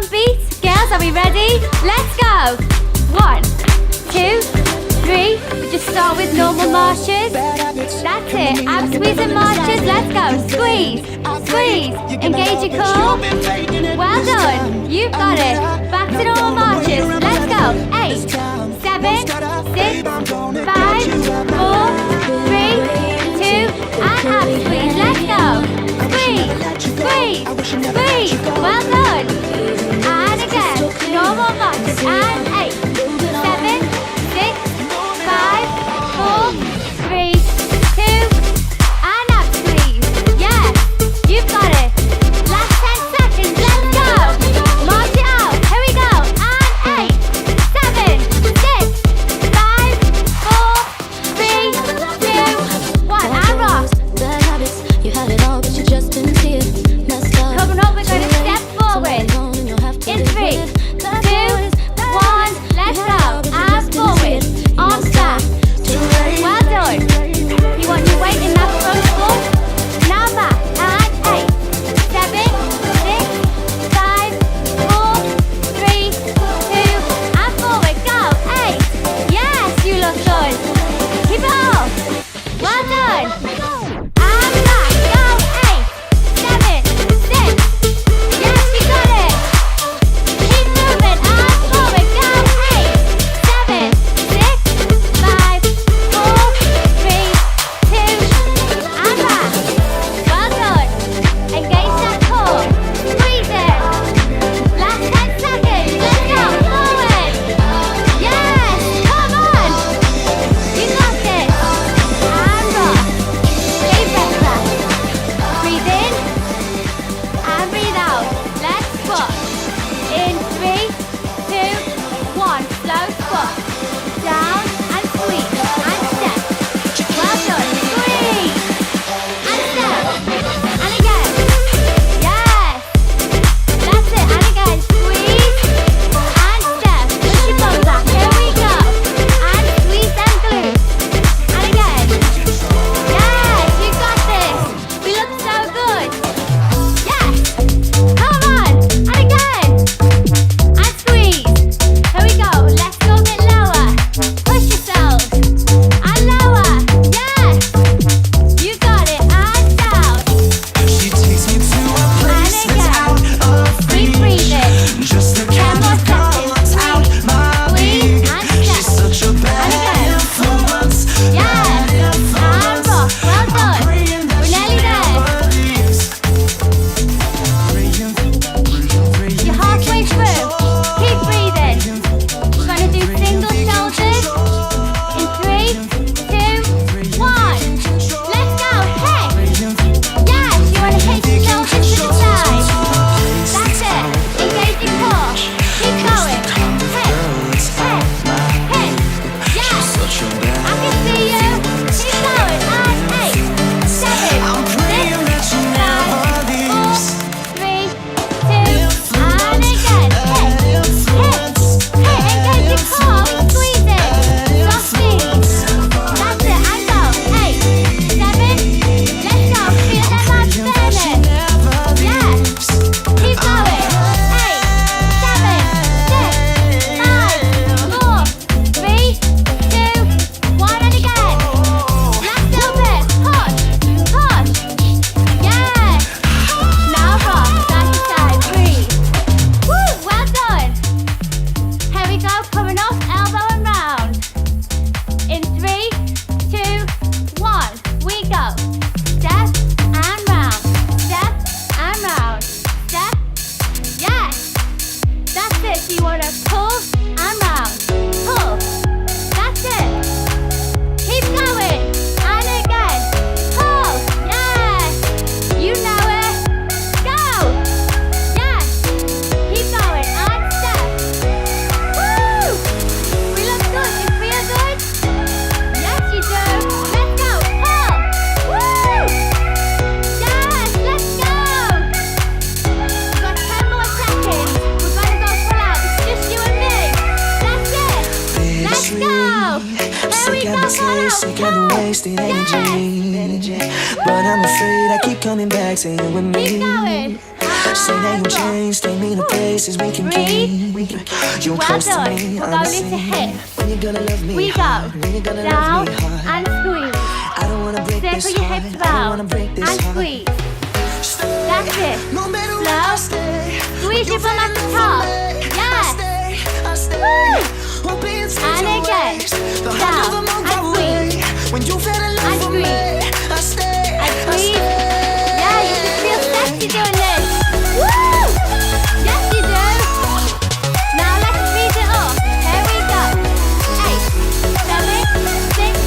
drum beat. Girls, are we ready? Let's go. 1, 2, 3. We just start with normal marches. That's it. Ab squeeze and marches. Let's go. Squeeze, squeeze. Engage your core. Well done. You've got it. Back to normal marches. Let's go. 8, 7, 6, 5, 4, 3, 2, and ab squeeze. Let's go. Squeeze, squeeze, squeeze. Well done. And again. Normal marches. And 8, 7, 6, 5, 4, 3, 2, and ab squeeze. Yes, you've got it. Last 10 seconds. Let's go. March it out. Here we go. And 8, 7, 6, 5, 4, 3, 2, 1. And rock. Bad habits, you had it all, but you just didn't see it. Messed up. Coming up, we're going to step forward. In 3, 2, 1. Let's go. Arms forward. Arms back. Well done. You want your weight in that front foot. Now back. And 8, 7, 6, 5, 4, 3, 2, and forward. Go. 8. Yes, you look good. Keep it up. Well done. And back. Go. 8, 7, 6. Yes, you got it. Keep moving. And forward. Go. 8, 7, 6, 5, 4, 3, 2, and back. Well done. Engage that core. Squeeze it. Last 10 seconds. Let's go. Forward. Yes. Come on. You got this. And rock. Stay better. Breathe in. And breathe out. Let's squat. In 3, 2, 1. Slow squat. Down and squeeze. And step. Well done. Squeeze. And step. And again. Yes. That's it. And again. Squeeze. And step. Push your bum back. Here we go. And squeeze and glute. And again. Yes. You got this. We look so good. Yes. Come on. And again. And squeeze. Here we go. Let's go a bit lower. Push yourself. And lower. Yes. You got it. And down. She takes me to a place And that's out of Keep reach. breathing. Just the kind more of girl seconds. that's out my Squeeze league. and She's step. such a bad again. influence. Yes. Bad And influence. rock. Well done. Praying that We're she nearly there. never leaves. Praying, You're halfway through. Keep breathing. We're gonna do single shoulders. In 3, 2, 1. Let's go. Hey. Yes, you wanna hit your shoulders to the side. That's it. Engage your core. Keep going. Hey. Hey. Hey. Yes. such a bad I can see you. Keep going. And 8, 7, I'm praying that she never 5, 4, leaves. 3, 2, and again. Hey. Hey. Hey. Engage your core. Squeeze it. Soft knees. That's it. And go. 8, 7. Let's go. Feel them abs burning. Yes. Keep going. 8, 7, 6, 5, 4, 3, 2, 1, and again. Last little bit. Push. Push. Yes. Now rock. Side to side. Breathe. Woo. Well done. Here we go. Coming off. Elbow and round. In 3, 2, 1. We go. Step and round. Step and round. Step. Yes. That's it. So you want to pull and round. Pull. That's it. Keep going. And again. Pull. Yes. You know it. Go. Yes. Keep going. And step. Woo. We look good. You feel good? Yes, you do. Let's go. Pull. Woo. Yes. Let's go. We've got 10 more seconds. We're gonna go full out. It's just you and me. That's it. Let's go. Here we go. Full out. Sick of the wasted energy. But I'm afraid I keep coming back to you and me. Keep going. Say that you changed, take me to places we can keep. You're Well close to done. me, We're I'm going the into same. hips. When you gonna love me We go hard? When you gonna down love me hard? and squeeze. I don't wanna break this Circle your heart. hips I don't out wanna break this and heart. squeeze. Stay. That's it. No matter where I Slow. stay. Squeeze your bum at the top. Yes. I stay. Woo. Won't be in such And a again. waste. The Down harder the and more squeeze. when you fell in love And for me. I stay. And I squeeze. stay. Yeah, you should feel sexy doing this. Woo! Yes, you do. Now let's speed it up. Here we go. 8, 7, 6,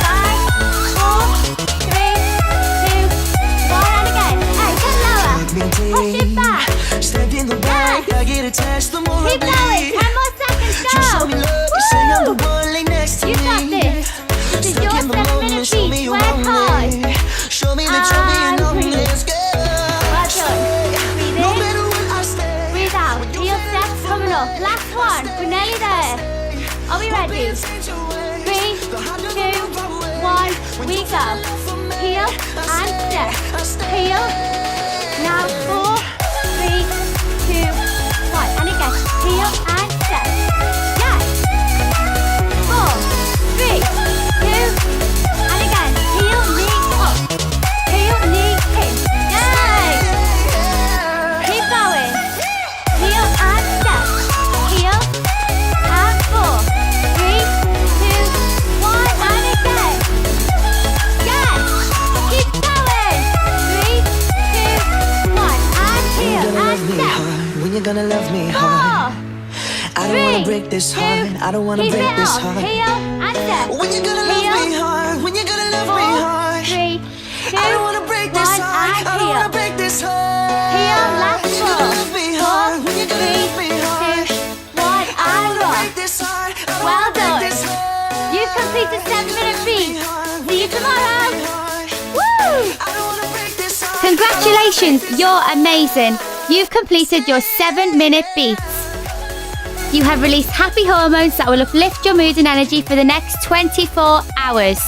5, 4, 3, 2, 1, and again. Hey, get lower. Push it back. Step in the back, I get attached the more Keep I going. bleed. 10 more seconds. You show me Go. love, you say I'm the one, lay next to You me. got this. This is Stuck your in the 7-minute moment, show me beat. you Work want hard. me. Show me that you're being And on breathe. this girl. Well done. Breathe No in. matter what I stay. Breathe out. Heel steps coming up. Last one. We're nearly there. Are we ready? 3, 2, 1. We go. Heel and step. Heel. Now 4, 3, 2, 1. And again. Heel and step. Yes. 4, 3, 2. And again. Heel, knee up. Heel, knee in. Yay. Keep going. Heel and step. Heel and 4, 3, 2, 1, and again. Yes. Keep going. 3, 2, 1, and heel and step. When you gonna love me hard? 4, I don't wanna break this heart. I don't wanna keep break it this up. heart. Heel and step. When you gonna love me hard? When you gonna love me 4, hard? 3, 2, I don't wanna break this 1, heart. and I don't wanna heel. break this heart. Heel, last When you 4, gonna love me hard? When you 4, gonna 3, love me hard? 2, 1, I don't and wanna rock. break this heart. I don't Well wanna break done. this heart. You've completed 7-minute beat. See you tomorrow. Woo! I don't wanna break this heart. Congratulations, you're amazing. You've completed your 7-minute beats. You have released happy hormones that will uplift your mood and energy for the next 24 hours.